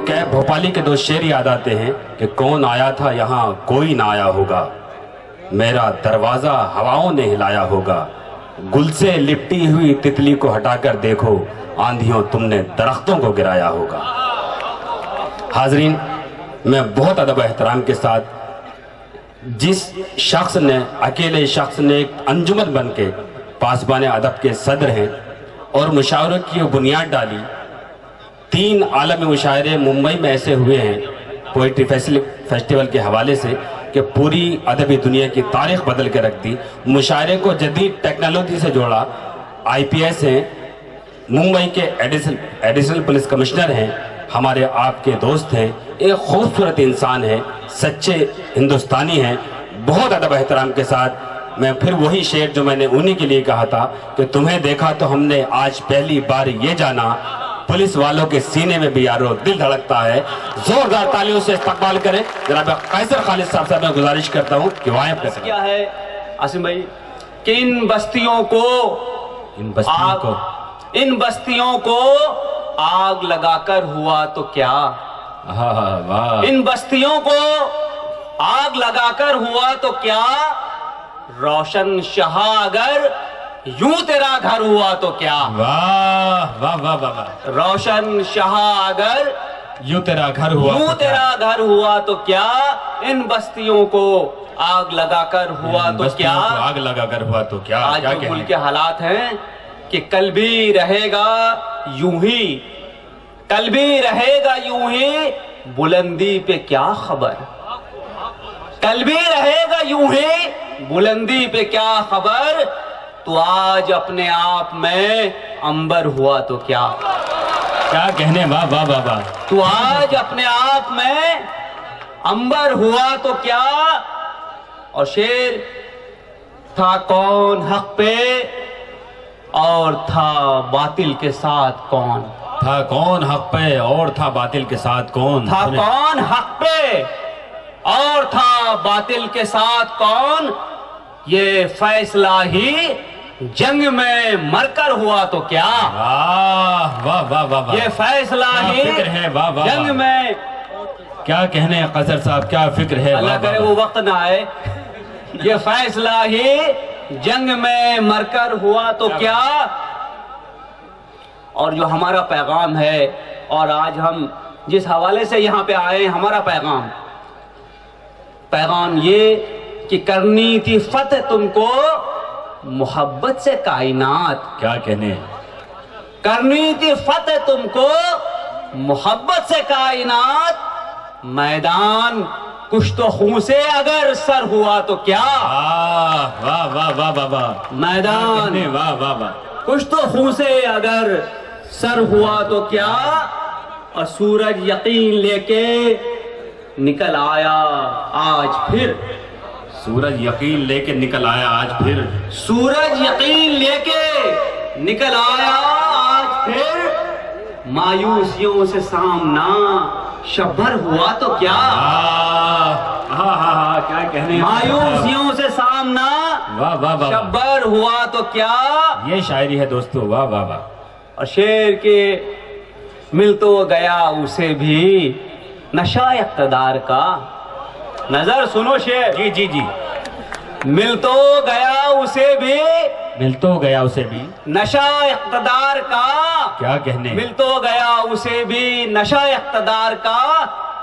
Cab Bhopali के 2 शेर याद आते हैं कि कौन आया था यहाँ कोई ना आया होगा, मेरा दरवाजा हवाओं ने हिलाया होगा, गुल से लिपटी हुई तितली को हटाकर देखो, आंधियों तुमने दरख्तों को गिराया होगा। हाजरीन, मैं बहुत अदब एहतराम के साथ जिस शख्स ने, अकेले शख्स ने एक अंजुमन बन के पासबान अदब के सदर हैं और मुशावरों की बुनियाद डाली, 3 आलमी मुशायरे मुंबई में ऐसे हुए हैं पोइट्री फेस्टिवल के हवाले से कि पूरी अदबी दुनिया की तारीख बदल के रख दी। मुशायरे को जदीद टेक्नोलॉजी से जोड़ा। IPS हैं, मुंबई के एडिशनल पुलिस कमिश्नर हैं, हमारे आपके दोस्त हैं, एक खूबसूरत इंसान है, सच्चे हिंदुस्तानी हैं। बहुत अदब एहतराम के साथ मैं फिर वही शेर जो मैंने उन्हीं के लिए कहा था कि तुम्हें देखा तो हमने आज पहली बार ये जाना, पुलिस वालों के सीने में भी यारो दिल धड़कता है। जोरदार तालियों से इस्तकबाल करें जनाब कैसर खालिद साहब से मैं गुजारिश करता हूँ कि वाह क्या है आसिम भाई कि इन बस्तियों को आग लगाकर हुआ तो क्या, इन बस्तियों को आग लगाकर हुआ तो क्या, रोशन शाह अगर यूं तेरा घर हुआ तो क्या। वाह वाह वाह वाह। रोशन शाह अगर यूं तेरा घर हुआ तो क्या, इन बस्तियों को आग लगाकर हुआ तो क्या। आग लगाकर हुआ तो क्या। आज जो मुल्क के हालात हैं कि कल भी रहेगा यूं ही, कल भी रहेगा यूं ही, बुलंदी पे क्या खबर, कल भी रहेगा यूं ही, बुलंदी पे क्या खबर। तो आज अपने आप में अंबर हुआ तो क्या कहने। वाह वाह वाह वाह। तो आज अपने आप में अंबर हुआ तो क्या। और शेर था कौन हक पे और था बातिल के साथ कौन, था कौन हक पे और था बातिल के साथ कौन, था कौन हक पे और था बातिल के साथ कौन। ये फैसला ही जंग में मरकर हुआ तो क्या। वाह वाह वाह वाह। ये फैसला ही है वाह वाह जंग में। क्या कहने कैसर साहब, क्या फिक्र है। अल्लाह करे वो वक्त ना आए। ये फैसला ही जंग में मरकर हुआ तो क्या। और जो हमारा पैगाम है, और आज हम जिस हवाले से यहाँ पे आए, हमारा पैगाम ये कि करनी थी फतह तुमको मोहब्बत से कायनात। क्या कहने। करनी थी फतह तुमको मोहब्बत से कायनात, मैदान कुछ तो खून से अगर सर हुआ तो क्या। वाह वाह वाह वाह वाह। मैदान वाह वाह वाह। कुछ तो खून से अगर सर हुआ तो क्या। और सूरज यकीन लेके निकल आया आज फिर, सूरज यकीन लेके निकल आया आज फिर, सूरज यकीन लेके निकल आया आज फिर। मायूसियों से सामना शब्बर हुआ तो क्या। क्या कहने। मायूसियों से सामना वाह वाह वाह शब्बर हुआ तो क्या। ये शायरी है दोस्तों। वाह वाह वाह। और शेर के मिल तो गया उसे भी नशा इक़्तिदार का। नजर सुनो शेर। जी जी जी। मिल तो गया उसे भी, मिल तो गया उसे भी नशा इक़्तिदार का। क्या कहने। मिल तो गया उसे भी नशा इक़्तिदार का।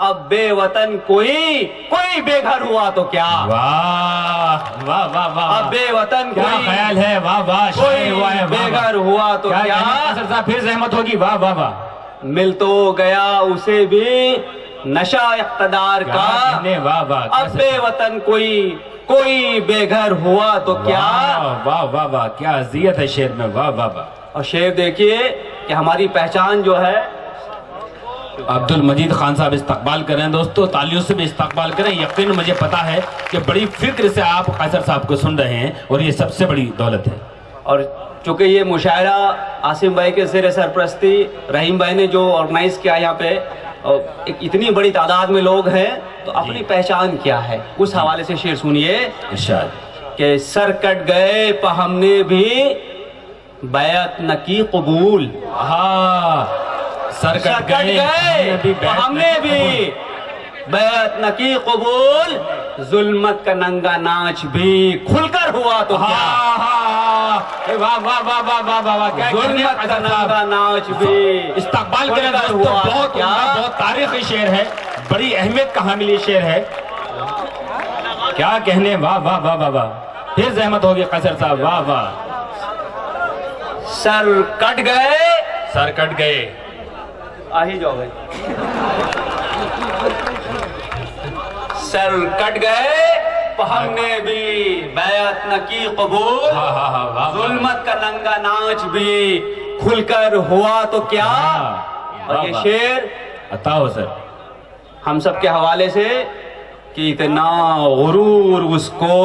अब बेवतन कोई बेघर हुआ तो क्या। वाह वाह वाह वाह। अब बेवतन क्या ख्याल है। वाह वाह। कोई बेघर हुआ तो क्या। फिर जहमत होगी। वाह वाह वाह। मिल तो गया उसे भी नशा इक़्तिदार का। वाह वाह। अब बेवतन कोई बेघर हुआ तो क्या। वाह वाह वाह। क्या अज़ियत है शेर में। वाह वाह वाह। और शेर देखिए कि हमारी पहचान जो है। अब्दुल मजीद खान साहब इस्तकबाल करें दोस्तों, तालियों से भी इस्तकबाल करें। यकीन मुझे पता है कि बड़ी फिक्र से आप कैसर साहब को सुन रहे हैं और ये सबसे बड़ी दौलत है। और चूंकि ये मुशायरा आसिम भाई के ज़ेर सरपरस्ती रहीम भाई ने जो ऑर्गेनाइज किया यहाँ पे, और एक इतनी बड़ी तादाद में लोग हैं, तो अपनी पहचान क्या है उस हवाले से शेर सुनिए। इरशाद। कि सर कट गए पर हमने भी बैत न की कबूल। हाँ, سر کٹ گئے ہم نے بھی بیعت نہ کی قبول، ظلمت کا ننگا ناچ بھی کھل کر ہوا تو کیا، واہ واہ واہ واہ واہ واہ واہ، کیا ظلمت کا ننگا ناچ بھی استقبال کریں کھل کر دوستو، ہوا تو بہت کیا۔ بہت تاریخی شعر ہے، بڑی اہمیت کا حامل یہ شعر ہے، کیا کہنے، واہ واہ واہ واہ واہ، پھر زحمت ہوگی قصر صاحب، واہ واہ، سر کٹ گئے، سر کٹ گئے، آ ہی جاؤ بھائی، سر کٹ گئے ہم نے بھی بیعت نہ کی قبول، ظلمت کا ننگا ناچ بھی کھل کر ہوا تو کیا۔ اور یہ شعر عطا ہو سر ہم سب کے حوالے سے کہ اتنا غرور اس کو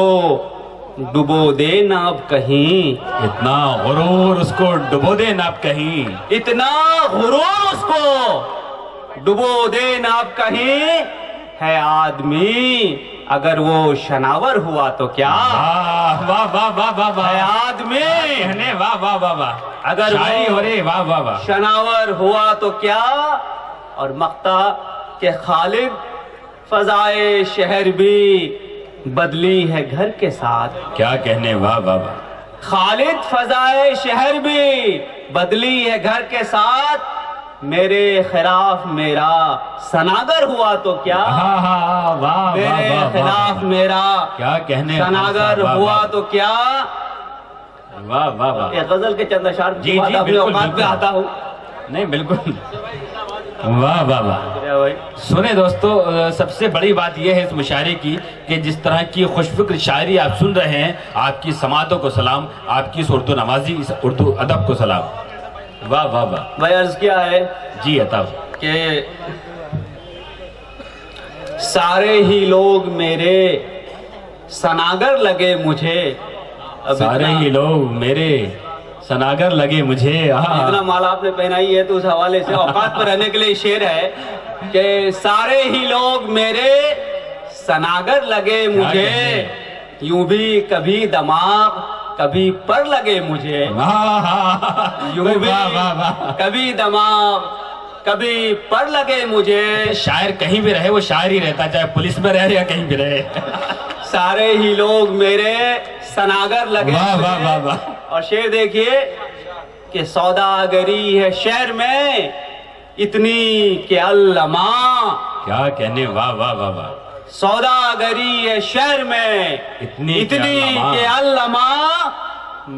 ڈبو دے نہ اب کہیں، اتنا غرور اس کو ڈبو دے نہ اب کہیں، اتنا غرور اس کو ڈبو دے نہ اب کہیں، ہے آدمی اگر وہ شناور ہوا تو کیا، واہ واہ واہ واہ واہ واہ، ہے آدمی کہنے، واہ واہ واہ واہ، اگر شاعری ہو رہی، واہ واہ واہ، شناور ہوا تو کیا۔ اور مقطع کہ خالد فضائے شہر بھی بدلی ہے گھر کے ساتھ، کیا کہنے، واہ واہ واہ، خالد فضائے شہر بھی بدلی ہے گھر کے ساتھ، میرے خلاف میرا سناگر ہوا تو کیا، ہاں ہاں، واہ واہ میرے واہ خلاف واہ، میرا کیا کہنے، سناگر واہ ہوا واہ، تو کیا۔ واہ واہ واہ، یہ غزل کے چند اشعار جی کی بات جی اپنے بالکل اوقات پہ آتا ہوں، نہیں بالکل، واہ واہ واہ۔ بھائی سنیں دوستو، سب سے بڑی بات یہ ہے اس مشاعرے کی کہ جس طرح کی خوش فکر شاعری آپ سن رہے ہیں، آپ کی سماعتوں کو سلام، آپ کی اس اردو نوازی، اس اردو ادب کو سلام، واہ واہ واہ، بھائی عرض کیا ہے جی عطا، کہ سارے ہی لوگ میرے سناگر لگے مجھے، اب سارے اتنا- ہی لوگ میرے سناگر لگے مجھے، اتنا مال آپ نے پہنائی ہے تو اس حوالے سے اوقات پر رہنے کے لیے شعر ہے کہ سارے ہی لوگ میرے سناگر لگے مجھے، یوں بھی کبھی دماغ کبھی پر لگے مجھے، یوں بھی واہ واہ واہ، کبھی دماغ کبھی پر لگے مجھے، شاعر کہیں بھی رہے وہ شاعر ہی رہتا، چاہے پولیس میں رہے یا کہیں بھی رہے، سارے ہی لوگ میرے سناگر لگے واہ مجھے۔ واہ واہ واہ، اور شعر دیکھیے کہ سوداگری ہے شہر میں اتنی کہ علماء، کیا کہنے، واہ واہ واہ واہ، سوداگری ہے شہر میں اتنی کہ علماء،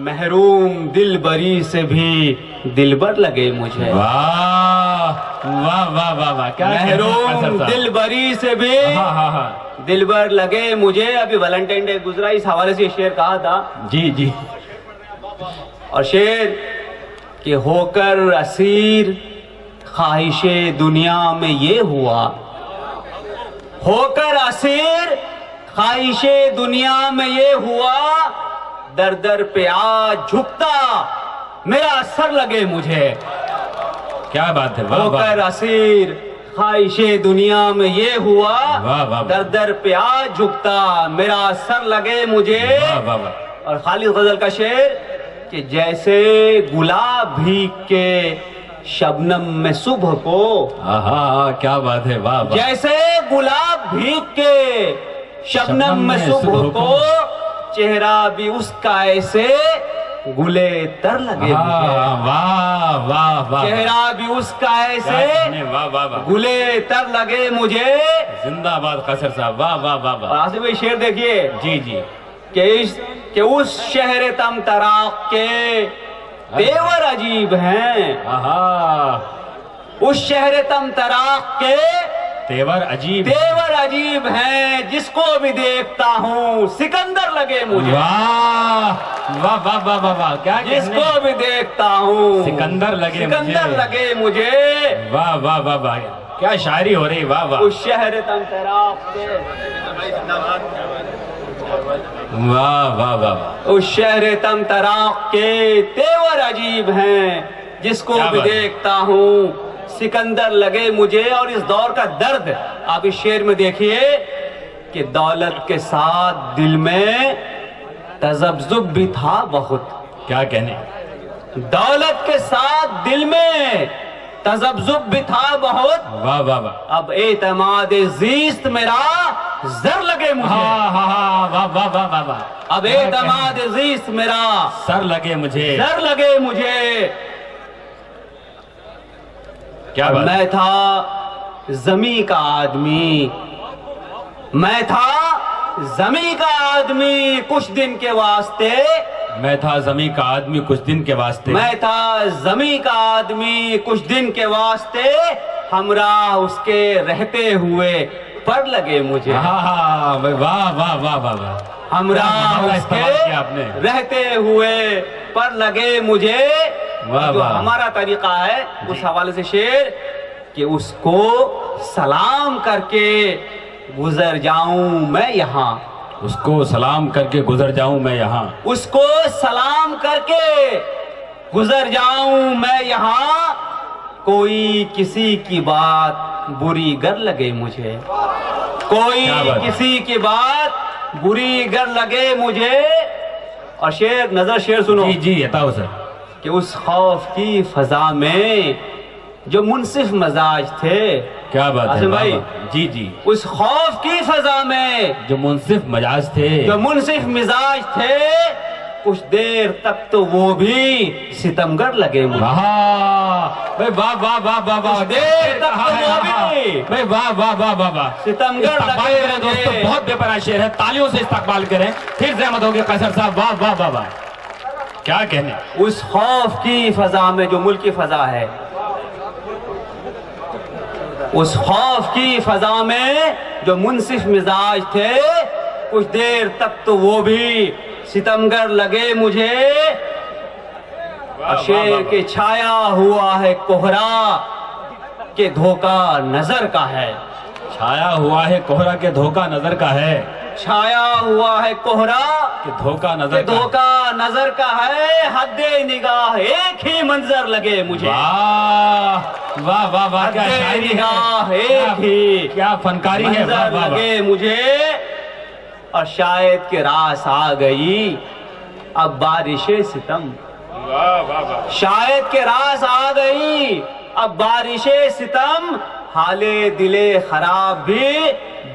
محروم دل بری سے بھی دلبر لگے مجھے، واہ واہ واہ واہ واہ، کیا کہنے، محروم قصر صاحب، دل بری سے بھی ہاں ہاں ہاں، دلبر لگے مجھے۔ ابھی ویلنٹائن ڈے گزرا، اس حوالے سے یہ شعر کہا تھا، جی جی، اور شعر کہ ہو کر اسیر خواہش دنیا میں یہ ہوا، ہو کر اسیر خواہش دنیا میں یہ ہوا، در در پہ آج جھکتا میرا سر لگے مجھے، کیا بات ہے، واہ ہو واہ، کر اسیر خواہش دنیا میں یہ ہوا، واہ واہ، در در پہ آج جھکتا میرا سر لگے مجھے۔ واہ واہ واہ، اور خالد غزل کا شعر کہ جیسے گلاب بھیگ کے شبنم میں صبح کو، ہاں ہاں، کیا بات ہے، واہ واہ، جیسے گلاب بھیگ کے شبنم میں صبح کو، چہرہ بھی اس کا ایسے گلے تر لگے مجھے، واہ واہ واہ، چہرہ بھی اس کا کیا ایسے کہنے، واہ واہ واہ، گلے تر لگے مجھے۔ زندہ آباد قصر صاحب، واہ واہ واہ اور واہ، آصف بھائی شعر دیکھیے جی جی، کہ اس شہر تم تراق کے تیور عجیب ہیں، ہاں، اس شہر تم تراق کے تیور عجیب، تیور عجیب ہیں، جس کو بھی دیکھتا ہوں سکندر لگے مجھے، واہ واہ واہ واہ واہ واہ، کیا جس کہنے، کو بھی دیکھتا ہوں سکندر لگے مجھے، سکندر لگے مجھے، واہ واہ واہ واہ، کیا شاعری ہو رہی، واہ واہ اس شہر تم تراق کے، واہ واہ واہ، اس شہر تم تراق کے تیور عجیب ہیں، جس کو کیا بھی بات ہے، دیکھتا ہوں سکندر لگے مجھے۔ اور اس دور کا درد آپ اس شعر میں دیکھیے کہ دولت کے ساتھ دل میں تذبذب بھی تھا بہت، کیا کہنے، دولت کے ساتھ دل میں तज़ब्ज़ुब भी था बहुत, वाह वाह वाह अब एतमाद ज़ीस्त मेरा ज़र लगे मुझे। हाँ हाँ हाँ वाह वाह वाह वाह वाह अब एतमाद ज़ीस्त मेरा सर लगे मुझे। ज़र लगे मुझे। क्या बात। मैं था ज़मी का आदमी, मैं था ज़मी का आदमी कुछ दिन के वास्ते, मैं था ज़मी का आदमी कुछ दिन के वास्ते, मैं था ज़मी का आदमी कुछ दिन के वास्ते, हमरा उसके रहते हुए पर लगे मुझे। हाँ हाँ वाह वाह वाह वाह वाह हमरा हमारा उसके इस्तेमाल किया आपने। रहते हुए पर लगे मुझे। वाह जो वाह। हमारा तरीका है उस हवाले से शेर कि उसको सलाम करके गुजर जाऊं मैं यहाँ, उसको सलाम करके गुजर जाऊं मैं यहाँ, उसको सलाम करके गुजर जाऊं मैं यहाँ, कोई किसी की बात बुरी गर लगे मुझे, कोई क्या बात है। किसी की बात बुरी गर लगे मुझे। और शेर नजर शेर सुनो जी जी बताओ सर। कि उस खौफ की फजा में जो मुनसिफ मजाज थे, क्या बात है आसिम वाह, भाई, वाह। जी जी उस खौफ की फजा में जो मुनसिफ मजाज थे, जो मुनसिफ मिजाज थे, कुछ देर तक तो वो भी सितमगर लगे मुझे। वाह भाई वाह वाह वाह वाह वाह देर तक तो वो भी भाई वाह वाह वाह वाह वाह सितमगर इस्तकबाल लगे करें दोस्तों, मुझे। बहुत बेपनाह शेर है, तालियों से इस्तकबाल करें। फिर जहमत होगी कैसर साहब, वाह वाह वाह वाह क्या कहने। उस खौफ की फजा में जो मुल्क की फजा है, उस खौफ की फजा में जो मुनसिफ मिजाज थे, कुछ देर तक तो वो भी सितमगर लगे मुझे। और शेर के छाया हुआ है कोहरा के धोखा नजर का है, छाया हुआ है कोहरा के धोखा नजर का है, छाया हुआ है कोहरा कि धोखा के नजर का। धोखा नजर का है, हद्दे निगाह एक ही मंजर लगे मुझे। वाह वाह वाह वाह क्या हद्दे शायरी है, निगाह एक ही क्या फनकारी है, वाह मंजर वाह वाह। लगे मुझे। और शायद के रास आ गई अब बारिशे सितम, शायद के रास आ गई अब बारिशे सितम, हाले दिले खराब भी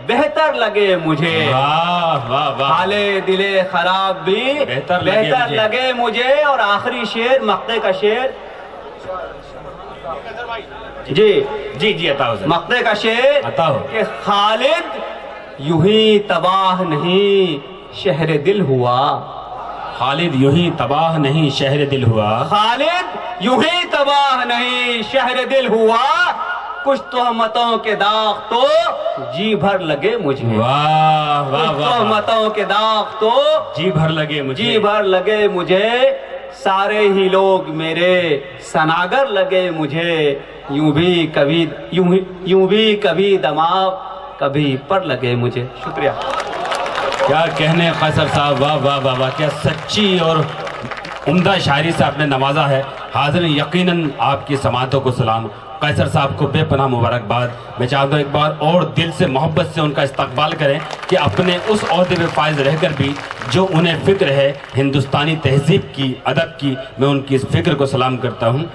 बेहतर लगे मुझे। वाह वाह वाह हाले दिले खराब भी बेहतर बेहतर लगे लगे मुझे। और आखिरी शेर मक्ते का शेर, जी जी जी बताओ सर। मक्ते का शेर बताओ। कि खालिद यूं ही तबाह नहीं शहर दिल हुआ, खालिद यूं ही तबाह नहीं शहर दिल हुआ, खालिद यूं ही तबाह नहीं शहर दिल हुआ, कुछ तोहमतों के दाग तो जी भर लगे मुझे। वाह वाह कुछ वाह वाह। तोहमतों के दाग तो जी भर लगे मुझे, जी भर लगे मुझे, सारे ही लोग मेरे सनागर लगे मुझे, यूं भी कभी दमाग कभी पर लगे मुझे। शुक्रिया। क्या कहने कैसर साहब, वाह वाह वाह वाह, क्या सच्ची और उम्दा शायरी से आपने नवाजा है। हाज़िरीन यकीनन आपकी समातों को सलाम। कैसर साहब को बेपनाह मुबारकबाद। मैं चाहता हूँ एक बार और दिल से मोहब्बत से उनका इस्तकबाल करें कि अपने उस ओहदे पे फायज रहकर भी जो उन्हें फ़िक्र है हिंदुस्तानी तहज़ीब की, अदब की, मैं उनकी इस फ़िक्र को सलाम करता हूँ।